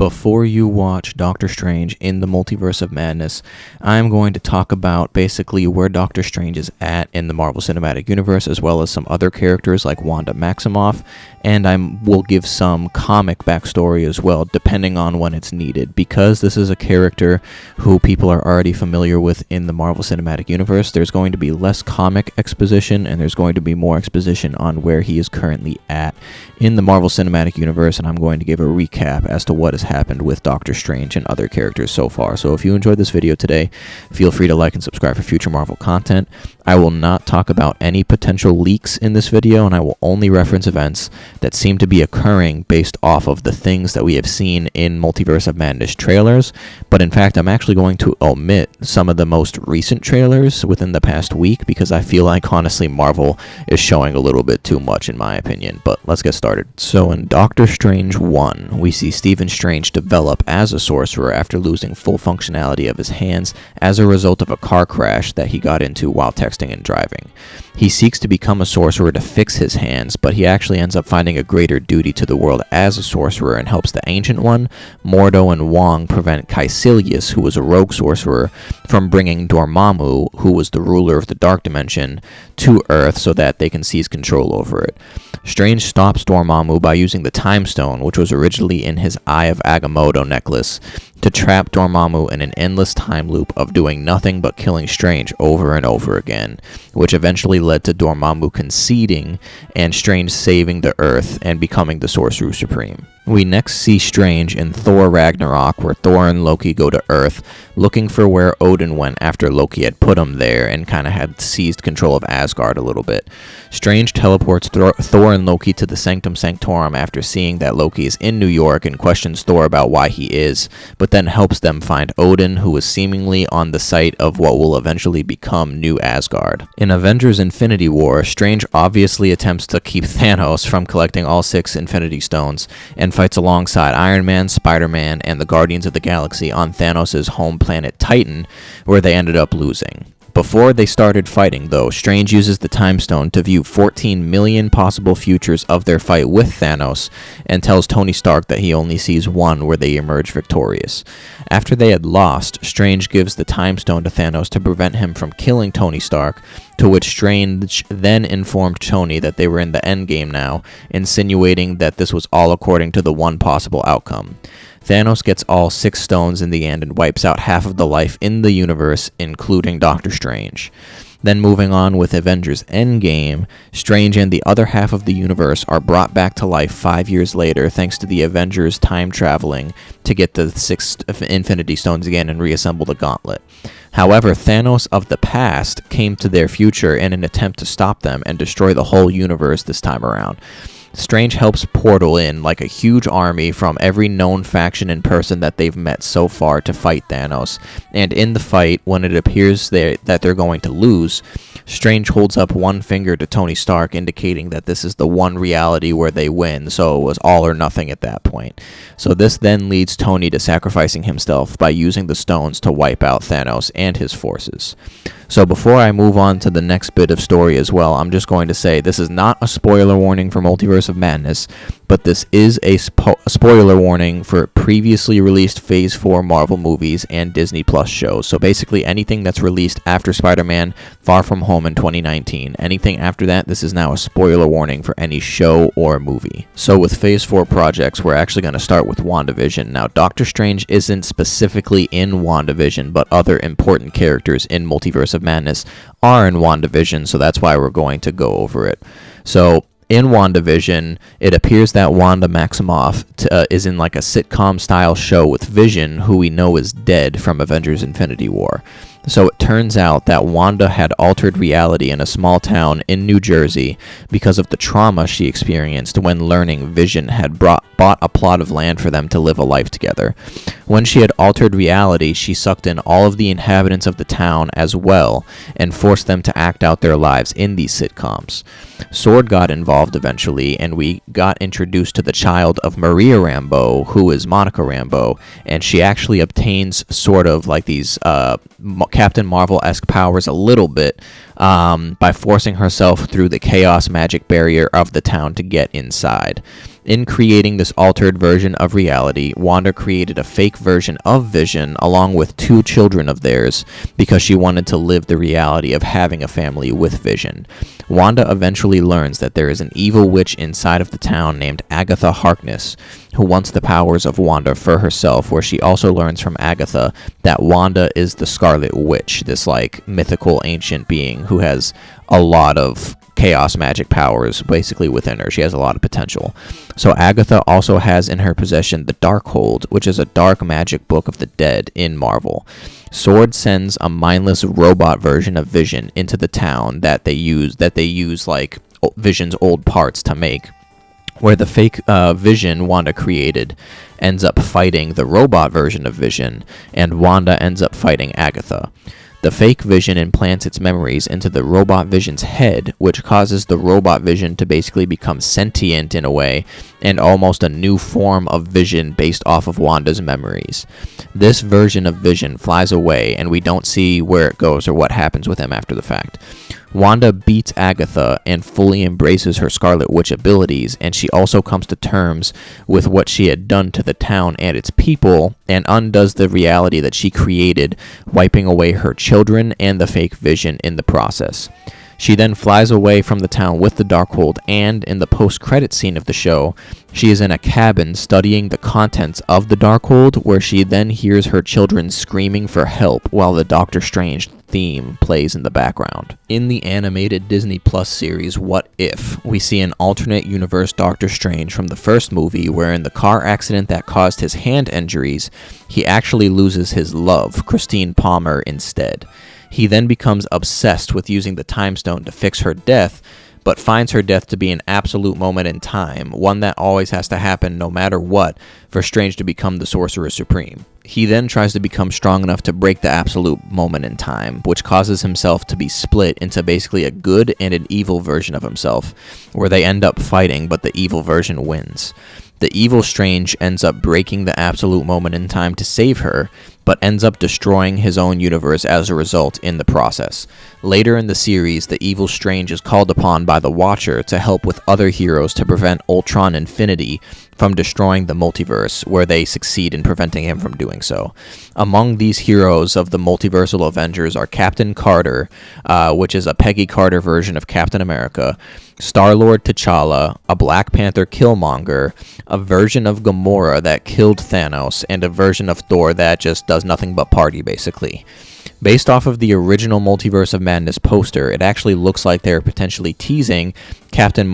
Before you watch Doctor Strange in the Multiverse of Madness, I'm going to talk about basically where Doctor Strange is at in the Marvel Cinematic Universe, as well as some other characters like Wanda Maximoff, and I will give some comic backstory as well, depending on when it's needed, because this is a character who people are already familiar with in the Marvel Cinematic Universe. There's going to be less comic exposition, and there's going to be more exposition on where he is currently at in the Marvel Cinematic Universe, and I'm going to give a recap as to what has happened with Doctor Strange and other characters so far. So if you enjoyed this video today, feel free to like and subscribe for future Marvel content. I will not talk about any potential leaks in this video, and I will only reference events that seem to be occurring based off of the things that we have seen in Multiverse of Madness trailers. But in fact, I'm actually going to omit some of the most recent trailers within the past week, because I feel like, honestly, Marvel is showing a little bit too much in my opinion. But let's get started. So in Doctor Strange 1, we see Stephen Strange develop as a sorcerer after losing full functionality of his hands as a result of a car crash that he got into while texting and driving. He seeks to become a sorcerer to fix his hands, but he actually ends up finding a greater duty to the world as a sorcerer and helps the Ancient One, Mordo, and Wong prevent Caecilius, who was a rogue sorcerer, from bringing Dormammu, who was the ruler of the Dark Dimension, to Earth so that they can seize control over it. Strange stops Dormammu by using the Time Stone, which was originally in his Eye of Agamotto necklace, to trap Dormammu in an endless time loop of doing nothing but killing Strange over and over again, which eventually led to Dormammu conceding and Strange saving the Earth and becoming the Sorcerer Supreme. We next see Strange in Thor Ragnarok, where Thor and Loki go to Earth, looking for where Odin went after Loki had put him there and kind of had seized control of Asgard a little bit. Strange teleports Thor and Loki to the Sanctum Sanctorum after seeing that Loki is in New York and questions Thor about why he is, but then helps them find Odin, who is seemingly on the site of what will eventually become New Asgard. In Avengers Infinity War, Strange obviously attempts to keep Thanos from collecting all 6 Infinity Stones, and fights alongside Iron Man, Spider-Man, and the Guardians of the Galaxy on Thanos' home planet Titan, where they ended up losing. Before they started fighting, though, Strange uses the Time Stone to view 14 million possible futures of their fight with Thanos, and tells Tony Stark that he only sees one where they emerge victorious. After they had lost, Strange gives the Time Stone to Thanos to prevent him from killing Tony Stark, to which Strange then informed Tony that they were in the endgame now, insinuating that this was all according to the one possible outcome. Thanos gets all 6 stones in the end and wipes out half of the life in the universe, including Doctor Strange. Then moving on with Avengers Endgame, Strange and the other half of the universe are brought back to life 5 years later thanks to the Avengers time traveling to get the 6 Infinity Stones again and reassemble the gauntlet. However, Thanos of the past came to their future in an attempt to stop them and destroy the whole universe this time around. Strange helps portal in like a huge army from every known faction and person that they've met so far to fight Thanos, and in the fight, when it appears that they're going to lose, Strange holds up one finger to Tony Stark, indicating that this is the one reality where they win, so it was all or nothing at that point. So this then leads Tony to sacrificing himself by using the stones to wipe out Thanos and his forces. So before I move on to the next bit of story as well, I'm just going to say this is not a spoiler warning for Multiverse of Madness, but this is a spoiler warning for previously released Phase 4 Marvel movies and Disney Plus shows. So basically anything that's released after Spider-Man Far From Home in 2019. Anything after that, this is now a spoiler warning for any show or movie. So with Phase 4 projects, we're actually going to start with WandaVision. Now, Doctor Strange isn't specifically in WandaVision, but other important characters in Multiverse of Madness are in WandaVision, so that's why we're going to go over it. So in WandaVision, it appears that Wanda Maximoff is in like a sitcom-style show with Vision, who we know is dead from Avengers Infinity War. So it turns out that Wanda had altered reality in a small town in New Jersey because of the trauma she experienced when learning Vision had bought a plot of land for them to live a life together. When she had altered reality, she sucked in all of the inhabitants of the town as well and forced them to act out their lives in these sitcoms. Sword got involved eventually, and we got introduced to the child of Maria Rambeau, who is Monica Rambeau, and she actually obtains sort of like these Captain Marvel-esque powers a little bit by forcing herself through the chaos magic barrier of the town to get inside. In creating this altered version of reality, Wanda created a fake version of Vision along with 2 children of theirs because she wanted to live the reality of having a family with Vision. Wanda eventually learns that there is an evil witch inside of the town named Agatha Harkness who wants the powers of Wanda for herself, where she also learns from Agatha that Wanda is the Scarlet Witch, this like mythical ancient being who has a lot of chaos magic powers basically within her. She has a lot of potential. So Agatha also has in her possession the Darkhold, which is a dark magic book of the dead in Marvel. Sword sends a mindless robot version of Vision into the town that they use like Vision's old parts to make, where the fake Vision Wanda created ends up fighting the robot version of Vision, and Wanda ends up fighting Agatha. The fake Vision implants its memories into the robot Vision's head, which causes the robot Vision to basically become sentient in a way, and almost a new form of Vision based off of Wanda's memories. This version of Vision flies away, and we don't see where it goes or what happens with him after the fact. Wanda beats Agatha and fully embraces her Scarlet Witch abilities, and she also comes to terms with what she had done to the town and its people, and undoes the reality that she created, wiping away her children and the fake Vision in the process. She then flies away from the town with the Darkhold, and in the post-credit scene of the show, she is in a cabin studying the contents of the Darkhold, where she then hears her children screaming for help while the Doctor Strange theme plays in the background. In the animated Disney Plus series What If, we see an alternate universe Doctor Strange from the first movie, where in the car accident that caused his hand injuries, he actually loses his love, Christine Palmer, instead. He then becomes obsessed with using the Time Stone to fix her death, but finds her death to be an absolute moment in time, one that always has to happen no matter what, for Strange to become the Sorcerer Supreme. He then tries to become strong enough to break the absolute moment in time, which causes himself to be split into basically a good and an evil version of himself, where they end up fighting, but the evil version wins. The evil Strange ends up breaking the absolute moment in time to save her, but ends up destroying his own universe as a result in the process. Later in the series, the evil Strange is called upon by the Watcher to help with other heroes to prevent Ultron Infinity from destroying the multiverse, where they succeed in preventing him from doing so. Among these heroes of the multiversal Avengers are Captain Carter, which is a Peggy Carter version of Captain America, Star-Lord T'Challa, a Black Panther Killmonger, a version of Gamora that killed Thanos, and a version of Thor that just does nothing but party, basically. Based off of the original Multiverse of Madness poster, it actually looks like they're potentially teasing Captain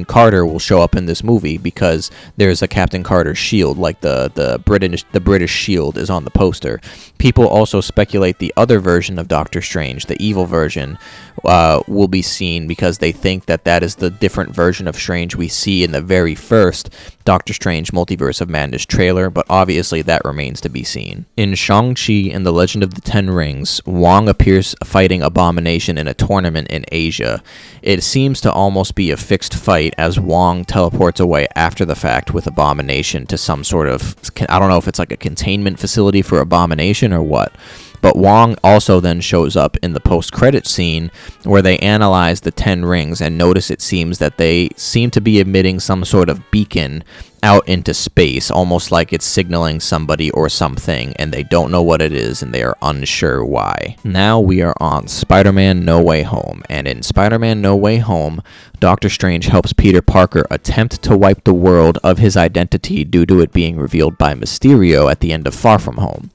Carter will show up in this movie, because there's a Captain Carter shield, like the British shield is on the poster. People also speculate the other version of Doctor Strange, the evil version, will be seen, because they think that that is the different version of Strange we see in the very first Doctor Strange Multiverse of Madness trailer, but obviously that remains to be seen. In Shang-Chi and the Legend of the Ten Rings, Wong appears fighting Abomination in a tournament in Asia. It seems to almost be a fixed fight, as Wong teleports away after the fact with Abomination to some sort of, I don't know if it's like a containment facility for Abomination or what. But Wong also then shows up in the post-credit scene, where they analyze the 10 rings and notice it seems that they seem to be emitting some sort of beacon out into space, almost like it's signaling somebody or something, and they don't know what it is, and they are unsure why. Now we are on Spider-Man No Way Home, and in Spider-Man No Way Home, Doctor Strange helps Peter Parker attempt to wipe the world of his identity due to it being revealed by Mysterio at the end of Far From Home.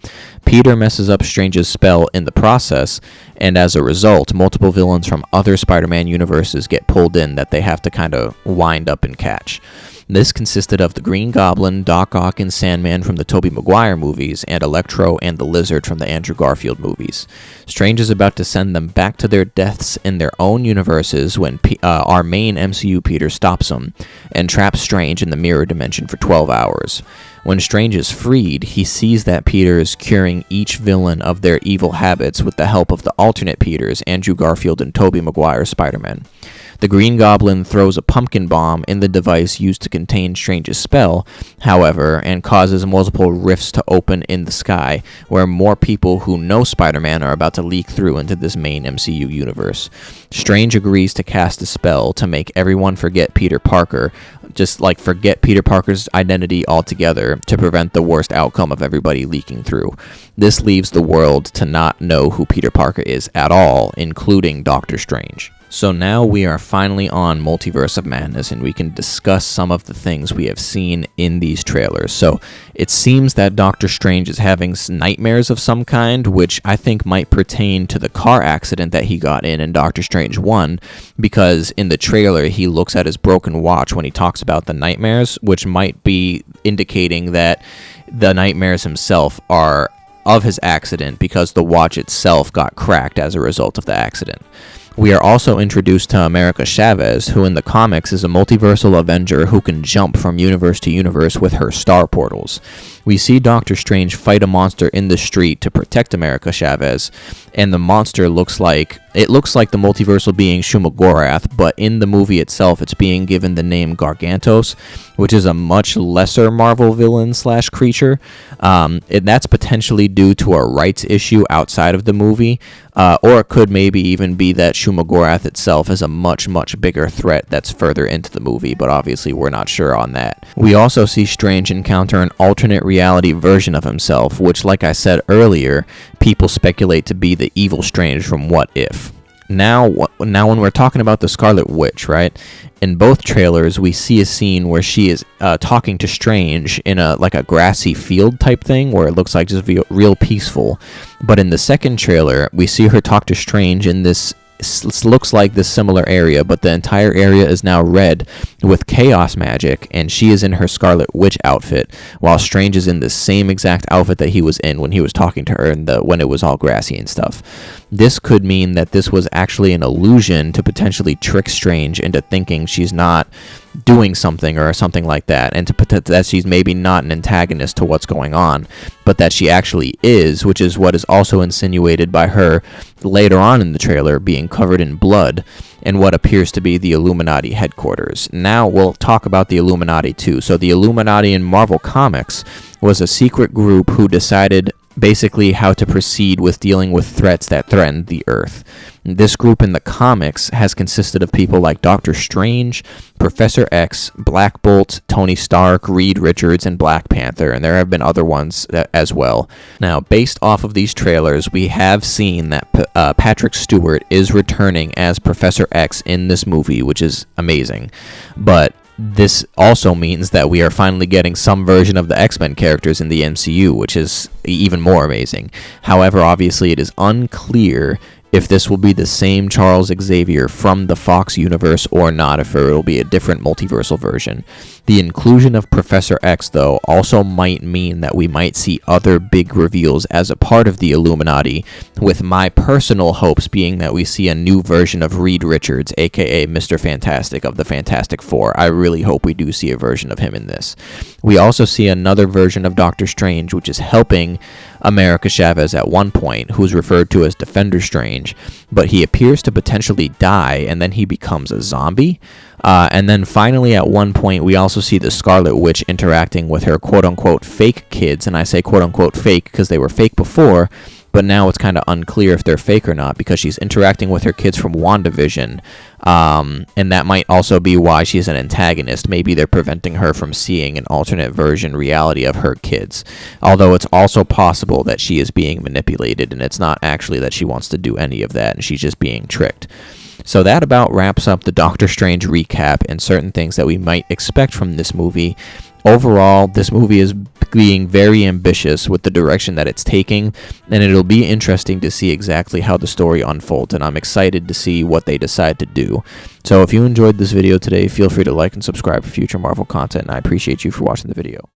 Peter messes up Strange's spell in the process, and as a result, multiple villains from other Spider-Man universes get pulled in that they have to kind of wind up and catch. This consisted of the Green Goblin, Doc Ock, and Sandman from the Tobey Maguire movies, and Electro and the Lizard from the Andrew Garfield movies. Strange is about to send them back to their deaths in their own universes when our main MCU Peter stops them and traps Strange in the mirror dimension for 12 hours. When Strange is freed, he sees that Peter is curing each villain of their evil habits with the help of the alternate Peters, Andrew Garfield and Tobey Maguire Spider-Man. The Green Goblin throws a pumpkin bomb in the device used to contain Strange's spell, however, and causes multiple rifts to open in the sky, where more people who know Spider-Man are about to leak through into this main MCU universe. Strange agrees to cast a spell to make everyone forget Peter Parker, just like forget Peter Parker's identity altogether, to prevent the worst outcome of everybody leaking through. This leaves the world to not know who Peter Parker is at all, including Doctor Strange. So now we are finally on Multiverse of Madness, and we can discuss some of the things we have seen in these trailers. So it seems that Doctor Strange is having nightmares of some kind, which I think might pertain to the car accident that he got in Doctor Strange 1, because in the trailer he looks at his broken watch when he talks about the nightmares, which might be indicating that the nightmares himself are of his accident because the watch itself got cracked as a result of the accident. We are also introduced to America Chavez, who in the comics is a multiversal Avenger who can jump from universe to universe with her star portals. We see Doctor Strange fight a monster in the street to protect America Chavez, and the monster looks like the multiversal being Shumagorath, but in the movie itself it's being given the name Gargantos, which is a much lesser Marvel villain / creature. And that's potentially due to a rights issue outside of the movie, or it could maybe even be that Shumagorath itself is a much bigger threat that's further into the movie, but obviously we're not sure on that. We also see Strange encounter an alternate reality version of himself, which, like I said earlier, people speculate to be the evil Strange from What If. Now when we're talking about the Scarlet Witch, right? In both trailers, we see a scene where she is talking to Strange in a grassy field type thing, where it looks like just real peaceful. But in the second trailer, we see her talk to Strange in this looks like this similar area, but the entire area is now red with chaos magic, and she is in her Scarlet Witch outfit, while Strange is in the same exact outfit that he was in when he was talking to her when it was all grassy and stuff. This could mean that this was actually an illusion to potentially trick Strange into thinking she's not doing something or something like that, and that she's maybe not an antagonist to what's going on, but that she actually is, which is what is also insinuated by her later on in the trailer being covered in blood in what appears to be the Illuminati headquarters. Now we'll talk about the Illuminati too. So the Illuminati in Marvel Comics was a secret group who decided basically how to proceed with dealing with threats that threatened the Earth. This group in the comics has consisted of people like Doctor Strange, Professor X, Black Bolt, Tony Stark, Reed Richards, and Black Panther, and there have been other ones as well. Now, based off of these trailers, we have seen that Patrick Stewart is returning as Professor X in this movie, which is amazing. But this also means that we are finally getting some version of the X-Men characters in the MCU, which is even more amazing. However, obviously it is unclear if this will be the same Charles Xavier from the Fox universe or not, if it will be a different multiversal version. The inclusion of Professor X, though, also might mean that we might see other big reveals as a part of the Illuminati, with my personal hopes being that we see a new version of Reed Richards, aka Mr. Fantastic of the Fantastic Four. I really hope we do see a version of him in this. We also see another version of Doctor Strange, which is helping America Chavez at one point, who's referred to as Defender Strange, but he appears to potentially die, and then he becomes a zombie. And then finally, at one point, we also see the Scarlet Witch interacting with her quote-unquote fake kids, and I say quote-unquote fake because they were fake before, but now it's kind of unclear if they're fake or not, because she's interacting with her kids from WandaVision, and that might also be why she's an antagonist. Maybe they're preventing her from seeing an alternate version reality of her kids, although it's also possible that she is being manipulated, and it's not actually that she wants to do any of that, and she's just being tricked. So that about wraps up the Doctor Strange recap and certain things that we might expect from this movie. Overall, this movie is being very ambitious with the direction that it's taking, and it'll be interesting to see exactly how the story unfolds, and I'm excited to see what they decide to do. So if you enjoyed this video today, feel free to like and subscribe for future Marvel content, and I appreciate you for watching the video.